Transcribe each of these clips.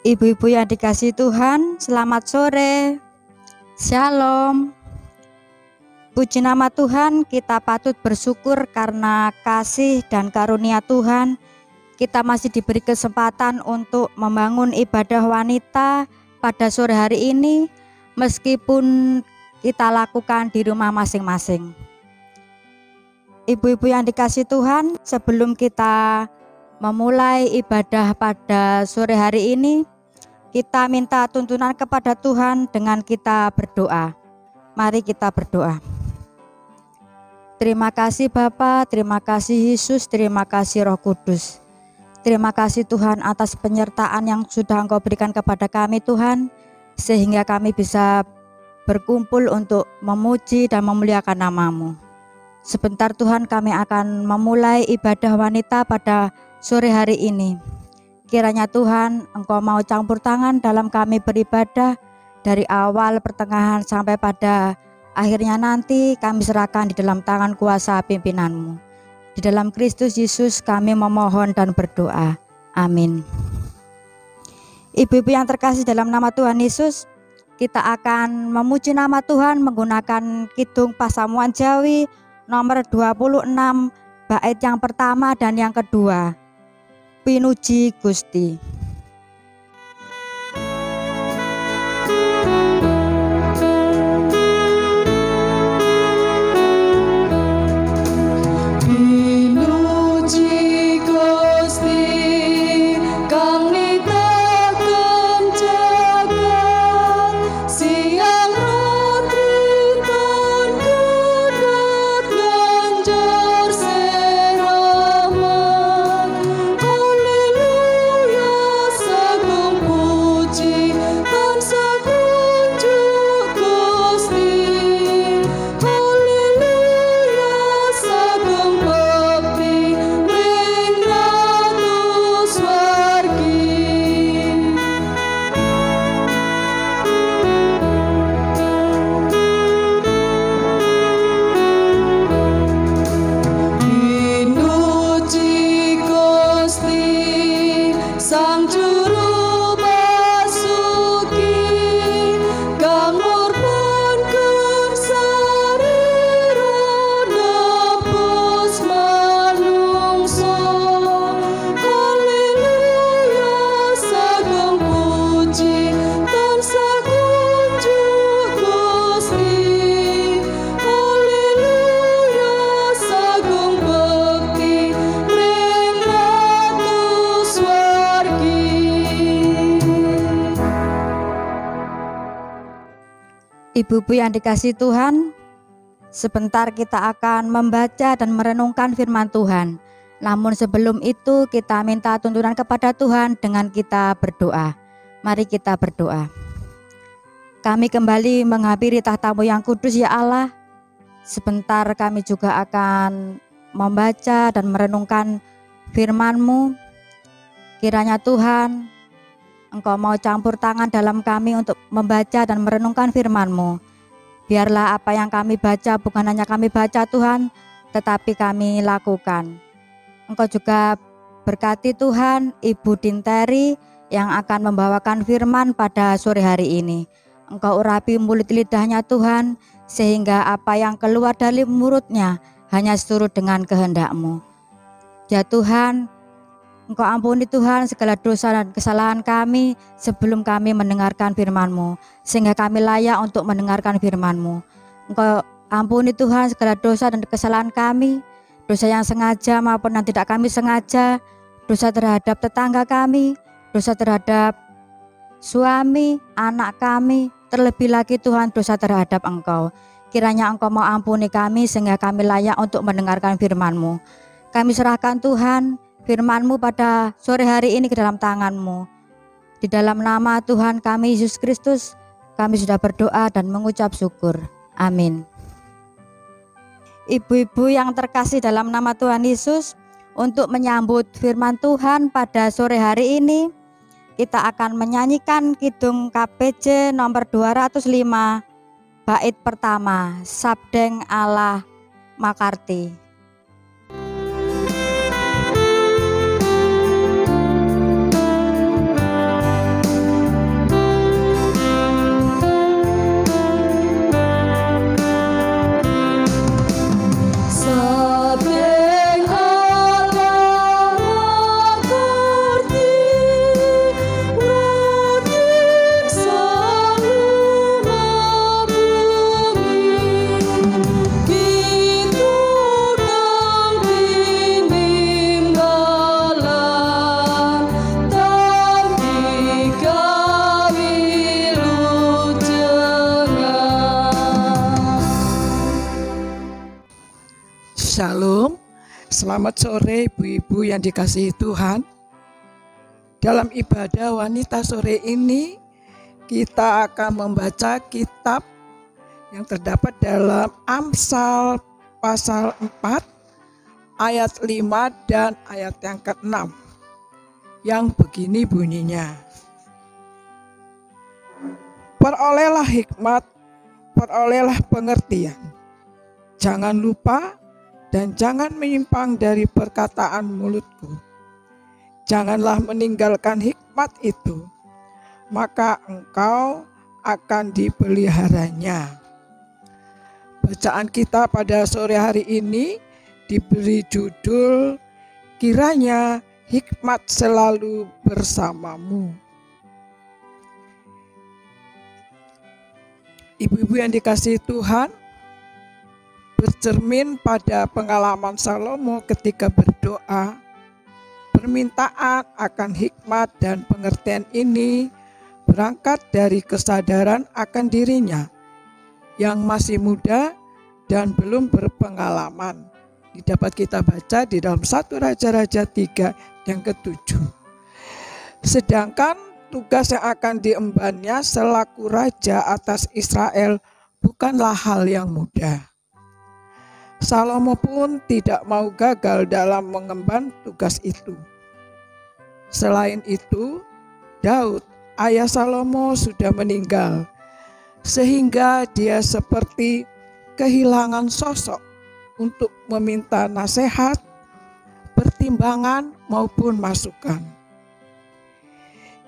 Ibu-ibu yang dikasihi Tuhan, selamat sore. Shalom. Puji nama Tuhan, kita patut bersyukur karena kasih dan karunia Tuhan. Kita masih diberi kesempatan untuk membangun ibadah wanita pada sore hari ini, meskipun kita lakukan di rumah masing-masing. Ibu-ibu yang dikasihi Tuhan, sebelum kita memulai ibadah pada sore hari ini, kita minta tuntunan kepada Tuhan dengan kita berdoa. Mari kita berdoa. Terima kasih Bapa, terima kasih Yesus, terima kasih Roh Kudus. Terima kasih Tuhan atas penyertaan yang sudah Engkau berikan kepada kami Tuhan, sehingga kami bisa berkumpul untuk memuji dan memuliakan nama-Mu. Sebentar Tuhan, kami akan memulai ibadah wanita pada sore hari ini. Kiranya Tuhan, Engkau mau campur tangan dalam kami beribadah dari awal, pertengahan sampai pada akhirnya nanti kami serahkan di dalam tangan kuasa pimpinan-Mu. Di dalam Kristus Yesus kami memohon dan berdoa. Amin. Ibu-ibu yang terkasih dalam nama Tuhan Yesus, kita akan memuji nama Tuhan menggunakan kidung Pasamuan Jawi nomor 26, bait yang pertama dan yang kedua. Pinuji Gusti. Ibu-ibu yang dikasihi Tuhan, sebentar kita akan membaca dan merenungkan firman Tuhan. Namun sebelum itu kita minta tuntunan kepada Tuhan dengan kita berdoa. Mari kita berdoa. Kami kembali menghampiri tahta-Mu yang kudus ya Allah. Sebentar kami juga akan membaca dan merenungkan firman-Mu. Kiranya Tuhan, Engkau mau campur tangan dalam kami untuk membaca dan merenungkan firman-Mu. Biarlah apa yang kami baca bukan hanya kami baca Tuhan, tetapi kami lakukan. Engkau juga berkati Tuhan Ibu Dinteri yang akan membawakan firman pada sore hari ini. Engkau urapi mulut lidahnya Tuhan, sehingga apa yang keluar dari mulutnya hanya seturut dengan kehendak-Mu. Ya Tuhan, Engkau ampuni Tuhan segala dosa dan kesalahan kami sebelum kami mendengarkan firman-Mu, sehingga kami layak untuk mendengarkan firman-Mu. Engkau ampuni Tuhan segala dosa dan kesalahan kami, dosa yang sengaja maupun yang tidak kami sengaja, dosa terhadap tetangga kami, dosa terhadap suami, anak kami, terlebih lagi Tuhan dosa terhadap Engkau. Kiranya Engkau mau ampuni kami sehingga kami layak untuk mendengarkan firman-Mu. Kami serahkan Tuhan firman-Mu pada sore hari ini ke dalam tangan-Mu. Di dalam nama Tuhan kami Yesus Kristus, kami sudah berdoa dan mengucap syukur. Amin. Ibu-ibu yang terkasih dalam nama Tuhan Yesus, untuk menyambut firman Tuhan pada sore hari ini, kita akan menyanyikan kidung KPJ nomor 205, bait pertama, Sabdeng Allah Makarti. Selamat sore ibu-ibu yang dikasihi Tuhan. Dalam ibadah wanita sore ini kita akan membaca kitab yang terdapat dalam Amsal pasal 4 ayat 5 dan ayat yang ke-6 yang begini bunyinya. Perolehlah hikmat, perolehlah pengertian. Jangan lupa dan jangan menyimpang dari perkataan mulutku. Janganlah meninggalkan hikmat itu, maka engkau akan dipeliharanya. Bacaan kita pada sore hari ini diberi judul Kiranya Hikmat Selalu Bersamamu. Ibu-ibu yang dikasihi Tuhan, bercermin pada pengalaman Salomo ketika berdoa, permintaan akan hikmat dan pengertian ini berangkat dari kesadaran akan dirinya yang masih muda dan belum berpengalaman. Dapat kita baca di dalam 1 Raja-Raja 3 yang ke-7. Sedangkan tugas yang akan diembannya selaku raja atas Israel bukanlah hal yang mudah. Salomo pun tidak mau gagal dalam mengemban tugas itu. Selain itu, Daud, ayah Salomo, sudah meninggal, sehingga dia seperti kehilangan sosok untuk meminta nasihat, pertimbangan, maupun masukan.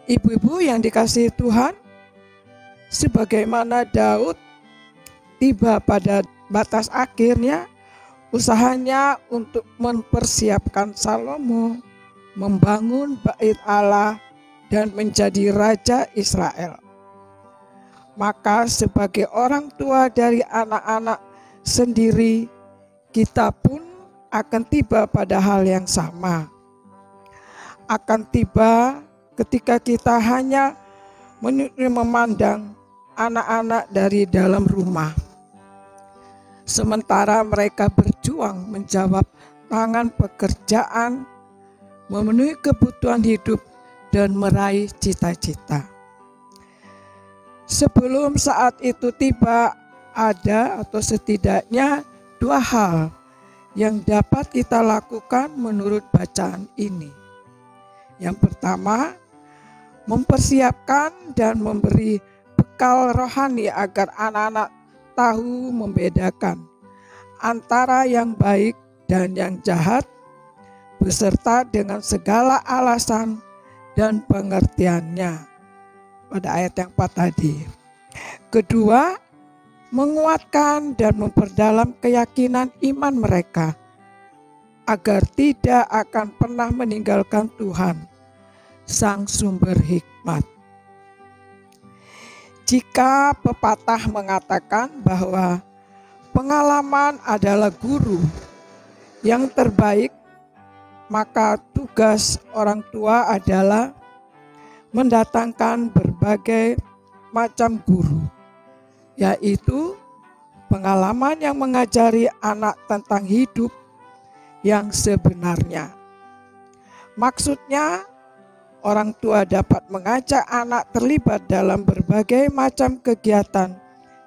Ibu-ibu yang dikasihi Tuhan, sebagaimana Daud tiba pada batas akhirnya, usahanya untuk mempersiapkan Salomo membangun bait Allah dan menjadi raja Israel. Maka sebagai orang tua dari anak-anak sendiri, kita pun akan tiba pada hal yang sama. Akan tiba ketika kita hanya memandang anak-anak dari dalam rumah, sementara mereka berjuang menjawab tangan pekerjaan, memenuhi kebutuhan hidup, dan meraih cita-cita. Sebelum saat itu tiba, ada atau setidaknya 2 hal yang dapat kita lakukan menurut bacaan ini. Yang pertama, mempersiapkan dan memberi bekal rohani agar anak-anak tahu membedakan antara yang baik dan yang jahat, beserta dengan segala alasan dan pengertiannya pada ayat yang 4 tadi. Kedua, menguatkan dan memperdalam keyakinan iman mereka agar tidak akan pernah meninggalkan Tuhan, Sang Sumber Hikmat. Jika pepatah mengatakan bahwa pengalaman adalah guru yang terbaik, maka tugas orang tua adalah mendatangkan berbagai macam guru, yaitu pengalaman yang mengajari anak tentang hidup yang sebenarnya. Maksudnya, orang tua dapat mengajak anak terlibat dalam berbagai macam kegiatan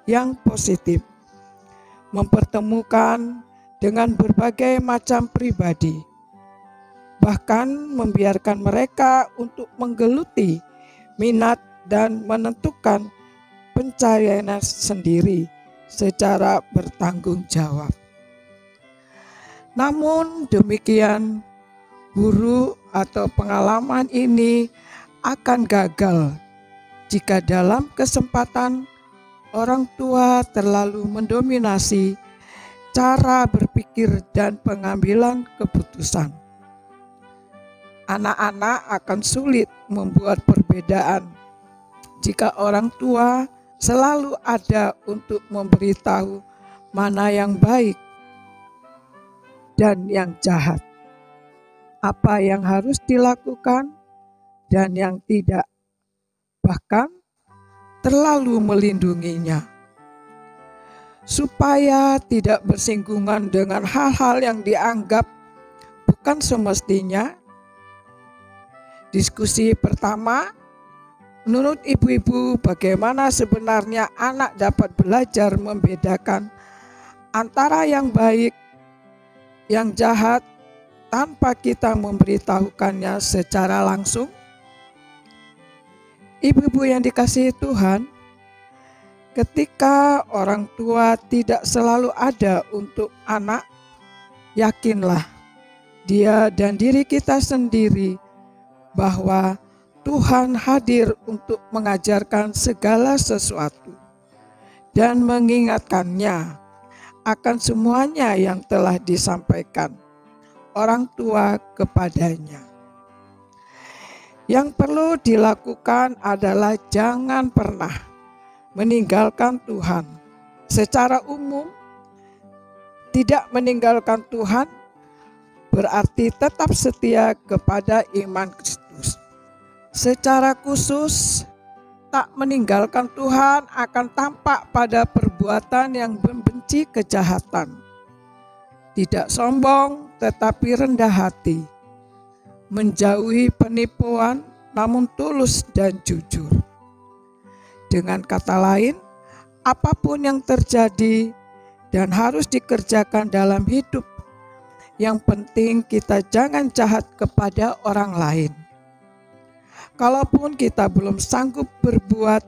yang positif, mempertemukan dengan berbagai macam pribadi, bahkan membiarkan mereka untuk menggeluti minat dan menentukan pencariannya sendiri secara bertanggung jawab. Namun demikian, guru atau pengalaman ini akan gagal jika dalam kesempatan orang tua terlalu mendominasi cara berpikir dan pengambilan keputusan. Anak-anak akan sulit membuat perbedaan jika orang tua selalu ada untuk memberitahu mana yang baik dan yang jahat, apa yang harus dilakukan dan yang tidak, bahkan terlalu melindunginya, supaya tidak bersinggungan dengan hal-hal yang dianggap bukan semestinya. Diskusi pertama, menurut ibu-ibu bagaimana sebenarnya anak dapat belajar membedakan antara yang baik, yang jahat tanpa kita memberitahukannya secara langsung? Ibu-ibu yang dikasihi Tuhan, ketika orang tua tidak selalu ada untuk anak, yakinlah dia dan diri kita sendiri bahwa Tuhan hadir untuk mengajarkan segala sesuatu dan mengingatkannya akan semuanya yang telah disampaikan orang tua kepadanya. Yang perlu dilakukan adalah jangan pernah meninggalkan Tuhan. Secara umum, tidak meninggalkan Tuhan berarti tetap setia kepada iman Kristus. Secara khusus, tak meninggalkan Tuhan akan tampak pada perbuatan yang membenci kejahatan. Tidak sombong tetapi rendah hati. Menjauhi penipuan namun tulus dan jujur. Dengan kata lain, apapun yang terjadi dan harus dikerjakan dalam hidup, yang penting kita jangan jahat kepada orang lain. Kalaupun kita belum sanggup berbuat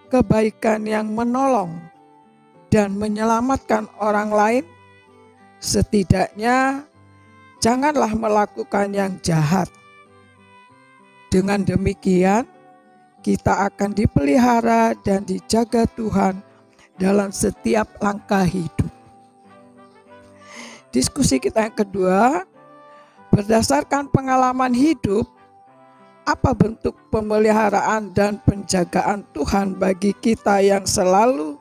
kebaikan yang menolong dan menyelamatkan orang lain, setidaknya janganlah melakukan yang jahat. Dengan demikian, kita akan dipelihara dan dijaga Tuhan dalam setiap langkah hidup. Diskusi kita yang kedua, berdasarkan pengalaman hidup, apa bentuk pemeliharaan dan penjagaan Tuhan bagi kita yang selalu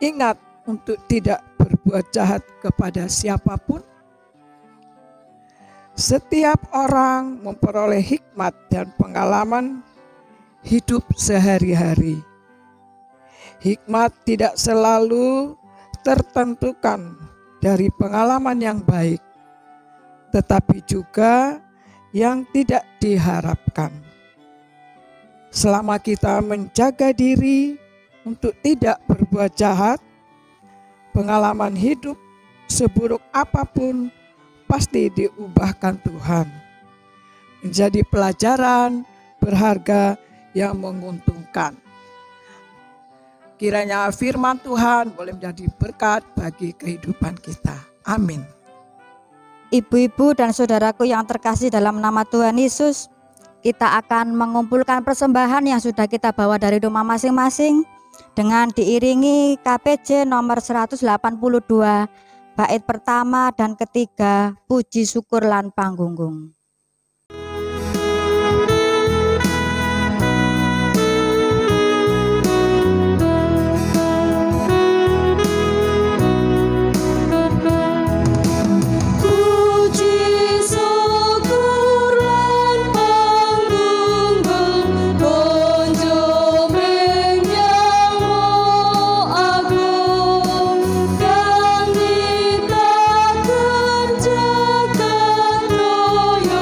ingat untuk tidak berbuat jahat kepada siapapun? Setiap orang memperoleh hikmat dan pengalaman hidup sehari-hari. Hikmat tidak selalu tertentukan dari pengalaman yang baik, tetapi juga yang tidak diharapkan. Selama kita menjaga diri untuk tidak berbuat jahat, pengalaman hidup seburuk apapun pasti diubahkan Tuhan menjadi pelajaran berharga yang menguntungkan. Kiranya firman Tuhan boleh menjadi berkat bagi kehidupan kita. Amin. Ibu-ibu dan saudaraku yang terkasih dalam nama Tuhan Yesus, kita akan mengumpulkan persembahan yang sudah kita bawa dari rumah masing-masing dengan diiringi KPJ nomor 182, bait pertama dan ketiga, puji syukur lan panggung. Kang kita kerjakan royo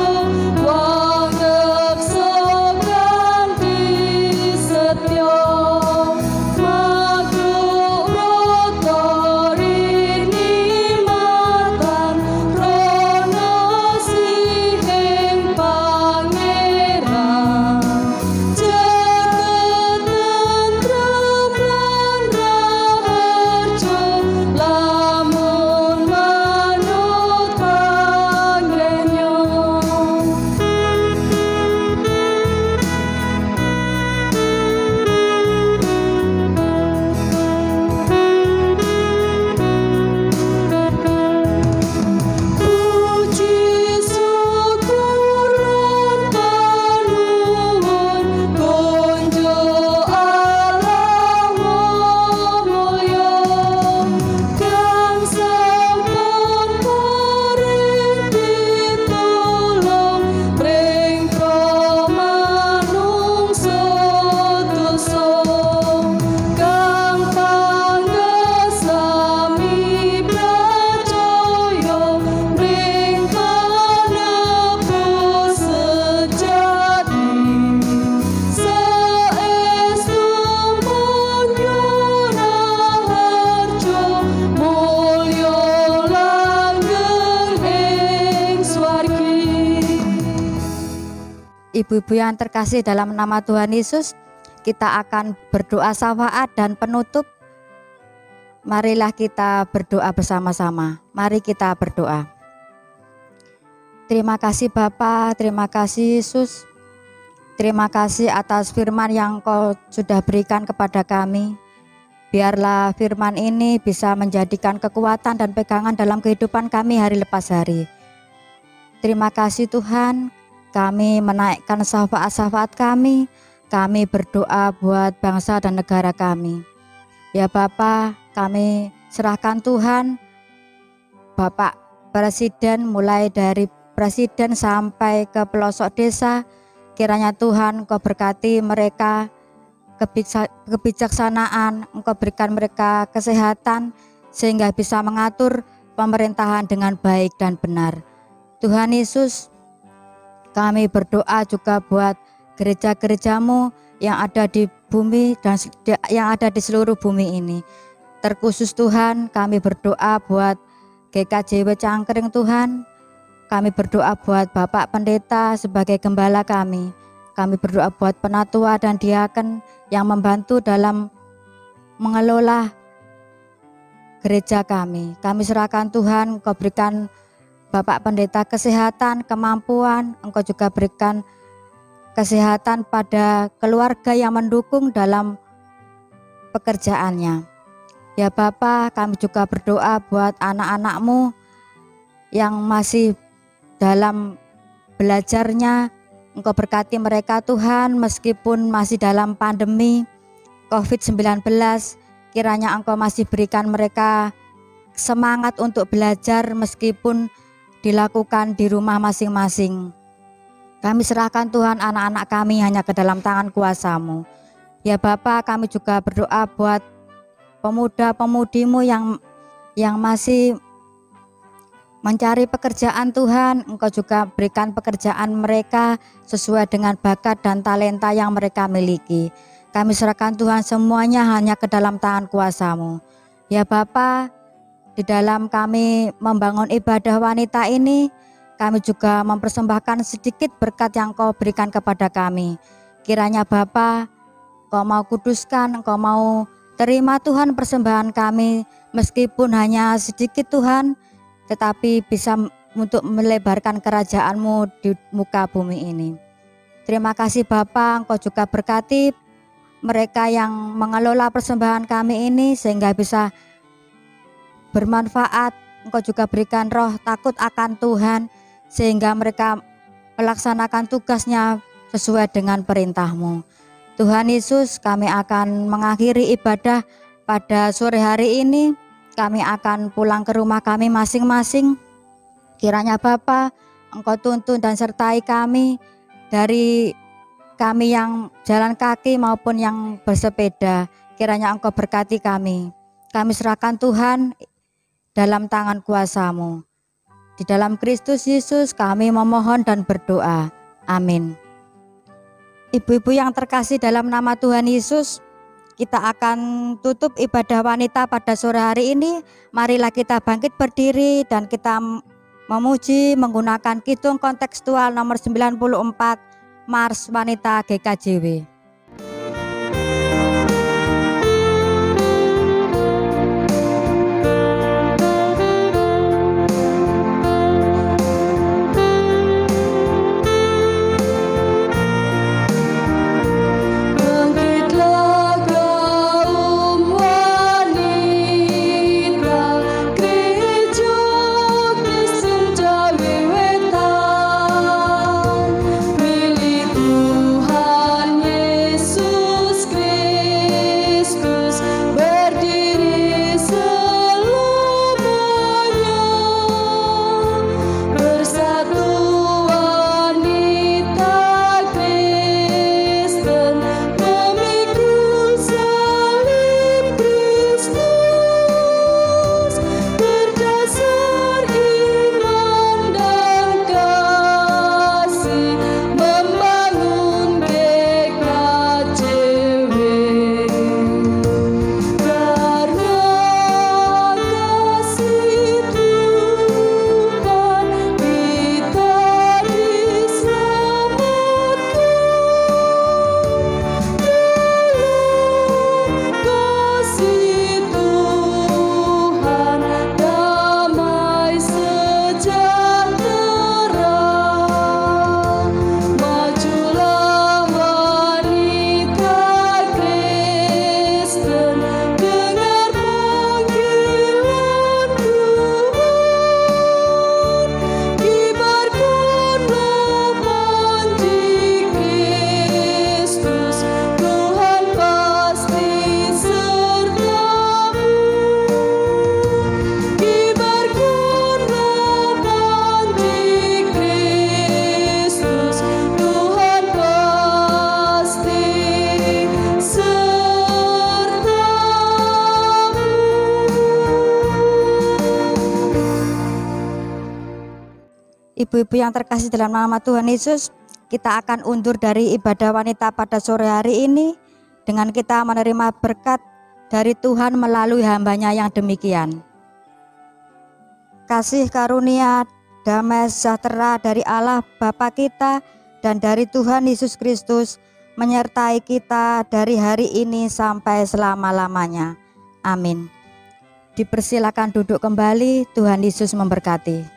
Ibu-ibu yang terkasih dalam nama Tuhan Yesus, kita akan berdoa syafaat dan penutup. Marilah kita berdoa bersama-sama. Mari kita berdoa. Terima kasih Bapa, terima kasih Yesus. Terima kasih atas firman yang Kau sudah berikan kepada kami. Biarlah firman ini bisa menjadikan kekuatan dan pegangan dalam kehidupan kami hari lepas hari. Terima kasih Tuhan, kami menaikkan syafaat-syafaat kami. Kami berdoa buat bangsa dan negara kami. Ya Bapa, kami serahkan Tuhan, Bapak Presiden, mulai dari Presiden sampai ke pelosok desa. Kiranya Tuhan Kau berkati mereka kebijaksanaan, Engkau berikan mereka kesehatan sehingga bisa mengatur pemerintahan dengan baik dan benar. Tuhan Yesus, kami berdoa juga buat gereja-gerejamu yang ada di bumi dan yang ada di seluruh bumi ini. Terkhusus Tuhan, kami berdoa buat GKJW Cangkring Tuhan. Kami berdoa buat Bapak Pendeta sebagai gembala kami. Kami berdoa buat penatua dan diaken yang membantu dalam mengelola gereja kami. Kami serahkan Tuhan, Kau berikan Bapak Pendeta kesehatan, kemampuan, Engkau juga berikan kesehatan pada keluarga yang mendukung dalam pekerjaannya. Ya Bapa, kami juga berdoa buat anak-anak-Mu yang masih dalam belajarnya. Engkau berkati mereka Tuhan, meskipun masih dalam pandemi COVID-19, kiranya Engkau masih berikan mereka semangat untuk belajar meskipun dilakukan di rumah masing-masing. Kami serahkan Tuhan anak-anak kami hanya ke dalam tangan kuasa-Mu. Ya Bapa, kami juga berdoa buat pemuda-pemudimu yang masih mencari pekerjaan Tuhan. Engkau juga berikan pekerjaan mereka sesuai dengan bakat dan talenta yang mereka miliki. Kami serahkan Tuhan semuanya hanya ke dalam tangan kuasa-Mu. Ya Bapa, di dalam kami membangun ibadah wanita ini, kami juga mempersembahkan sedikit berkat yang Kau berikan kepada kami. Kiranya Bapa, Kau mau kuduskan, Engkau mau terima Tuhan persembahan kami, meskipun hanya sedikit Tuhan, tetapi bisa untuk melebarkan kerajaan-Mu di muka bumi ini. Terima kasih Bapa, Engkau juga berkati mereka yang mengelola persembahan kami ini sehingga bisa bermanfaat. Engkau juga berikan roh takut akan Tuhan sehingga mereka melaksanakan tugasnya sesuai dengan perintah-Mu. Tuhan Yesus, kami akan mengakhiri ibadah pada sore hari ini. Kami akan pulang ke rumah kami masing-masing. Kiranya Bapa, Engkau tuntun dan sertai kami, dari kami yang jalan kaki maupun yang bersepeda. Kiranya Engkau berkati kami. Kami serahkan Tuhan dalam tangan kuasa-Mu. Di dalam Kristus Yesus kami memohon dan berdoa. Amin. Ibu-ibu yang terkasih dalam nama Tuhan Yesus, kita akan tutup ibadah wanita pada sore hari ini. Marilah kita bangkit berdiri dan kita memuji menggunakan kidung kontekstual nomor 94, Mars Wanita GKJW. Tuhan Ibu-ibu yang terkasih dalam nama Tuhan Yesus, kita akan undur dari ibadah wanita pada sore hari ini dengan kita menerima berkat dari Tuhan melalui hambanya yang demikian. Kasih karunia, damai sejahtera dari Allah Bapa kita dan dari Tuhan Yesus Kristus menyertai kita dari hari ini sampai selama-lamanya. Amin. Dipersilakan duduk kembali, Tuhan Yesus memberkati.